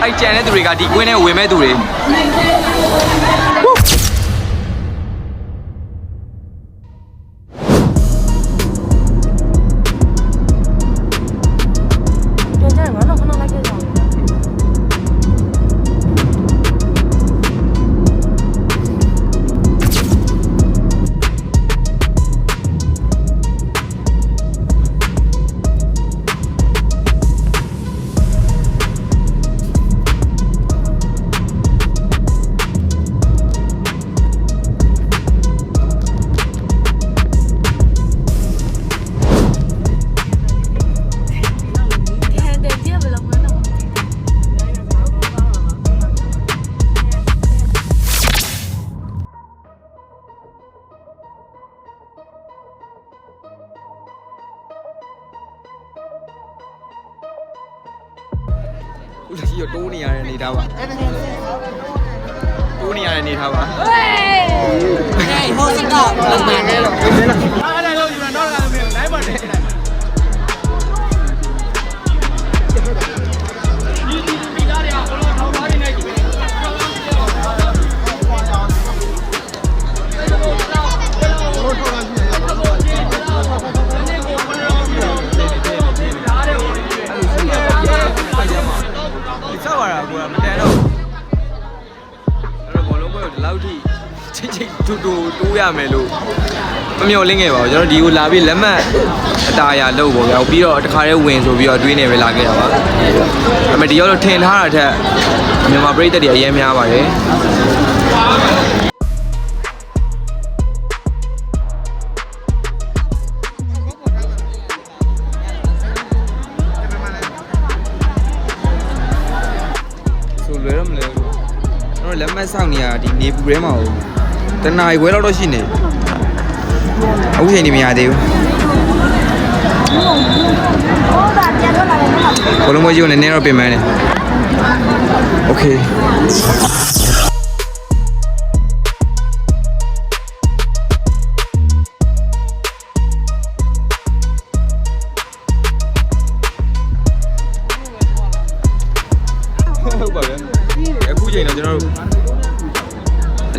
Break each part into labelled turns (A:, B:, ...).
A: အဲ့ကြံတဲ့သူတွေကဒီကွင်းထဲဝင်မဲ့သူတွေဦးကြီးရတိုးနေရတဲ့အနေထားပါတိုးနေရတဲ့အနေထားပါဟေးဟိုစတော့လုံးမနေလို့အဲ့ဒါလို့ယူတော့လာမယ်လိုက်ပါနဲ့တူးရမယ်လို့မမျှော်လင့်ခဲ့ပါဘူးကျွန်တော်ဒီကိုလာပြီးလက်မှတ်အတားအရာလုပ်ပေါ့ဗျာပြီးတော့တခါတည်းဝင်ဆိုပြီးတော့တွေးနေပဲလာခဲ့တာပါဒါပေမဲ့ဒီရောက်တော့ထင်ထားတာထက်မြန်မာပြည်သက်တွေအရင်များပါတယ်ဆိုလွယ်တော့မလဲကျွန်တော်လက်မှတ်စောင့်နေရဒီနေပူထဲမှာတနာရီခွဲလောက်တော့ရှိနေအခုချိန်နေမရသေးဘူးဘလုံးမကြီးကိုနည်းနည်းတော့ပြင်မန်းတယ်โอเคဟုတ်ပါဗျာအခုချိန်တော့ကျွန်တော်တို့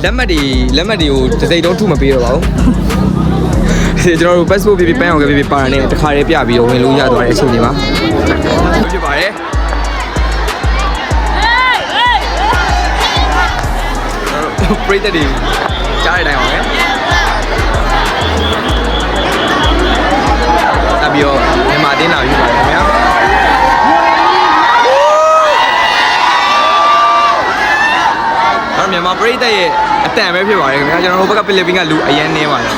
A: လက်မှတ်တွေကိုတစ်စိတ်တော့ထုမပေးတော့ပါဘူးကျွန်တော်တို့ passport ပြပန်းအောင်ပြပါရတဲ့တခါတည်းပြပြီးတော့ဝင်လို့ရသွားတဲ့အချိန်တွေပါဖြစ်ပါတယ်ပရိသတ်တွေကြားရတဲ့အတိုင်းအောင်ပဲပြီးတော့မြန်မာတင်းလာပြီပါတယ်ခင်ဗျာမြန်မာပရိသတ်ရဲ့အတန်ပဲဖြစ်ပါတယ်ခင်ဗျာကျွန်တော်တို့ဘက်ကဖိလစ်ပင်းကလူအရန်နေပါတယ်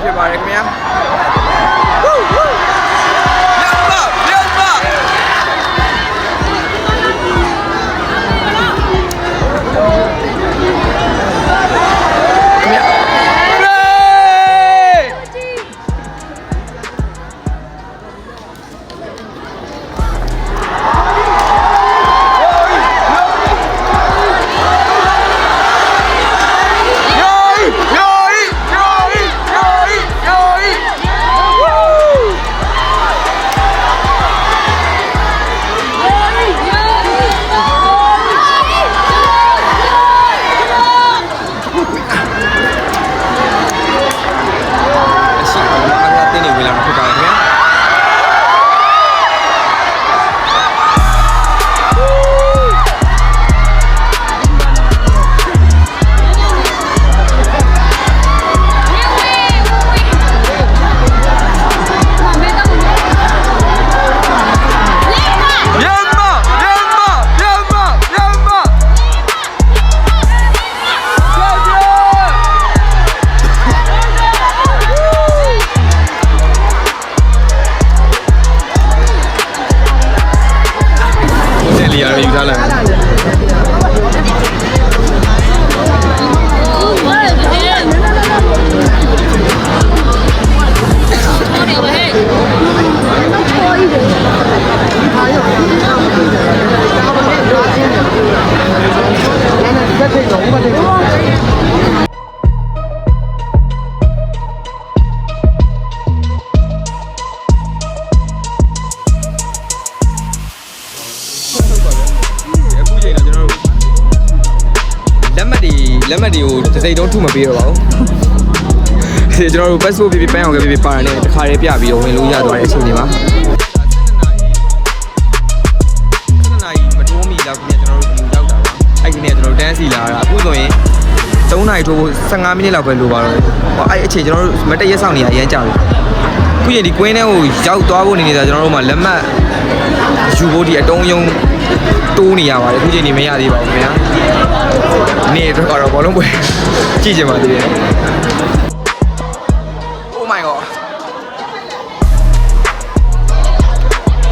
A: ဖြစ်ပါတယ်ခင်ဗျာ လက်မှတ်တွေကိုတစ်စိတ်တုံးထုမပေးတော့ပါဘူးကျွန်တော်တို့ passport ပြပန်းအောင်ပြပါရတဲ့တခါလေးပြပြီးတော့ဝင်လို့ရသွားတဲ့အချိန်တွေမှာ7 နာရီမတိုးမီလောက်ခင်ဗျကျွန်တော်တို့ရောက်တာပါအဲ့ဒီနေ့ကျွန်တော်တို့တန်းစီလာတာအခုဆိုရင်3 နာရီထိုးဖို့15 မိနစ်လောက်ပဲလိုပါတော့အဲ့အချိန်ကျွန်တော်တို့မတက်ရက်ဆောင်နေရအရင်ကြာပြီခုရင်ဒီကွင်းထဲကိုရောက်သွားဖို့နေနေတာကျွန်တော်တို့မှလက်မှတ်ယူဖို့ဒီအတုံးယုံတိုးနေရပါတယ်အခုချိန်နေမရသေးပါဘူးခင်ဗျာနေ့တော့ကတော့ဘောလုံးပွဲကြည့်ကြပါသေးတယ် Oh my god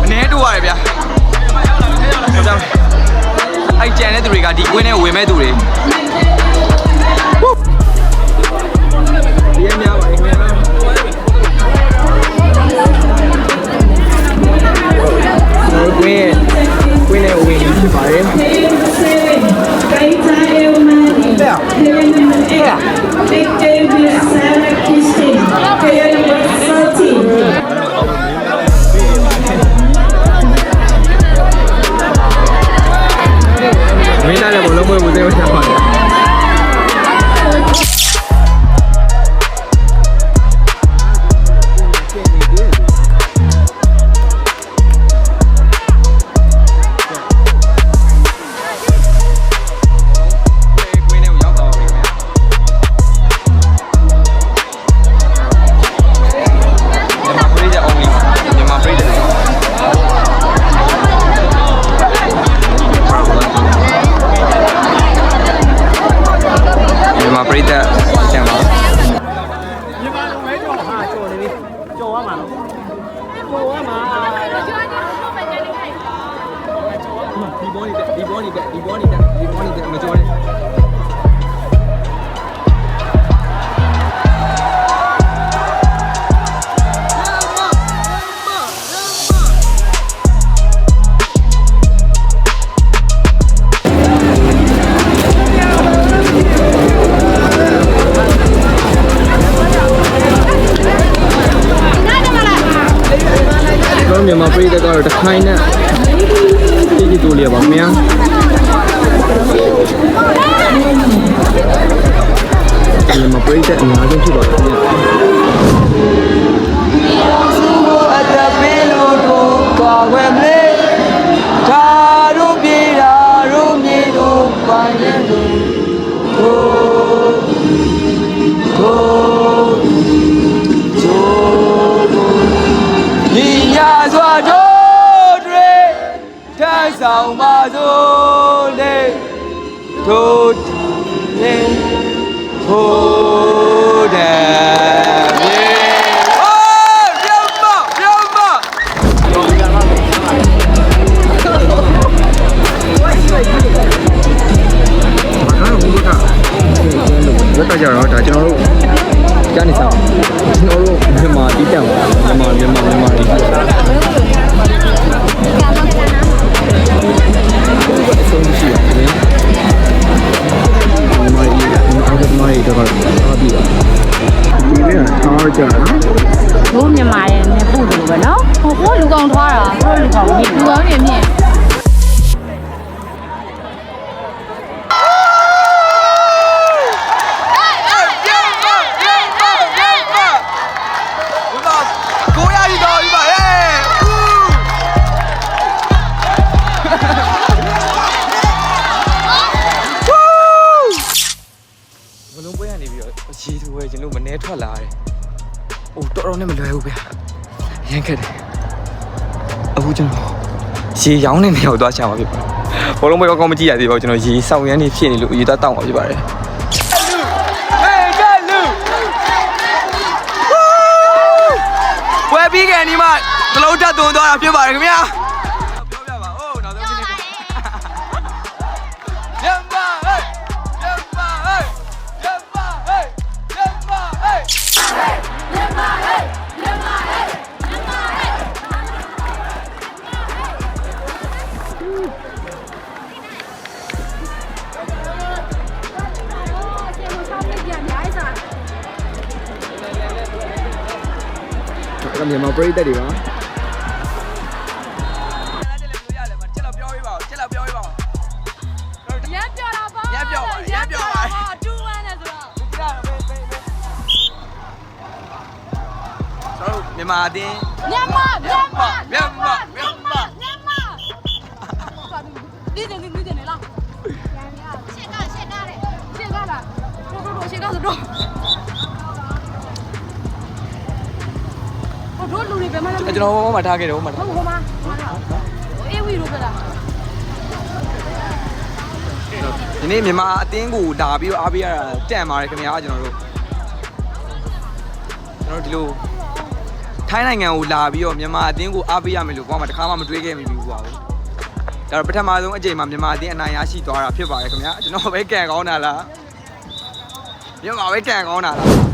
A: မနေတူရတယ်ဗျာဟုတ်တယ်အဲ့ကျန်တဲ့သူတွေကဒီကွင်းထဲဝင်မဲ့သူတွေဒီများပါခင်ဗျာကွင်းထဲဝင်ဖြစ်ပါတယ်မင်းသားလည်းဘလုံးပွဲကိုသိဝတ်ထားပါတယ်ဒီဘောနေတဲ့မကျော်နဲ့မြန်မာပြည်ကတော့တခိုင်းနဲ့ကြည့်တူလေးပါမင်းမြန်မာပြည်တဲ့အများဆုံးဖြစ်ပါတယ်ခင်ဗျာအတပင်းလို့တော့ပါဝဲမလေးဒါတို့ပြေတာတို့မြေတို့ပိုင်နေတို့ဒီညာစွာတို့တွေထမ်းဆောင်ပါစို့လေတို့လေဟုတ်တယ်မြေအိုးပြောင်းမဘာလို့ဘုရားကဘယ်တော့ကြတော့ဒါကျွန်တော်တို့ကြားနေစားကျွန်တော်တို့မြန်မာတီးတန့်ပါမြန်မာတွေအဆုံးရှိရတယ်မြန်မာတွေတော့အားပြီးပါဒီနေ့ထားကြတာ
B: တို့မြန်မာရဲ့နေပို့လို့ပဲနော်ဟိုကိုလူကောင်ထွားတာကိုလူကောင်မြင့်ရေသူပဲကျွန်တော်မနေထွက်လာတယ်။အိုးတော်တော်နဲ့မလွယ်ဘူးဗျာ။ရမ်းခက်တယ်။အခုကျွန်တော်ရေရောင်းနေနေတော့သွားချမှာဖြစ်ပါတယ်။ဘောလုံးပွဲကောင်းမကြည့်ရသေးပါဘူးကျွန်တော်ရေစောက်ရမ်းနေဖြစ်နေလို့ရေသားတောက်မှာဖြစ်ပါတယ်။ပွဲပြီးကန်ဒီမှာသလုံးတက်သွန်းသွားတာဖြစ်ပါတယ်ခင်ဗျာ။ပြောပြပါဦးနောက်ဆုံးနေ့ရမ်းပါဟဲ့မြန်မာပြည်တက်တွေပါချက်လောက်ပြောပေးပါဦးချက်လောက်ပြောပေးပါဦးရမ်းပြောတာပါ
A: ရမ်းပြောပါအတူ
B: မြန်မာအတင်း
C: မြန်မာမြန်မာ
B: မြန်မာမြန်မာ
C: မြန်မာဒီတယ်ဒီတယ်လေလားရှေ့ကားတဲ့ရှေ့ကားလားတို့ရှေ့ကားဆိုတော့တို့လူတွေပဲမလား
B: ကျွန်တော်ဟိုမှာထားခဲ့တယ်ဟိုမှာ
C: ဟိုမှာအေးဝီတို့ကလား
B: ဒီနေ့မြန်မာအတင်းကိုလာပြီးတော့အားပေးရတာတန်ပါတယ်ခင်ဗျာကျွန်တော်တို့ဒီလိုထိုင်းနိုင်ငံကိုလာပြီးတော့မြန်မာအတင်းကိုအားပေးရမယ်လို့ဘာမှတစ်ခါမှမတွေးခဲ့မိဘူးပါဘူးဒါတော့ပထမဆုံးအကြိမ်မှာမြန်မာအတင်းအနိုင်ရရှိသွားတာဖြစ်ပါတယ်ခင်ဗျာကျွန်တော်ပဲကန်ကောင်းတာလားမြန်မာပဲကန်ကောင်းတာလား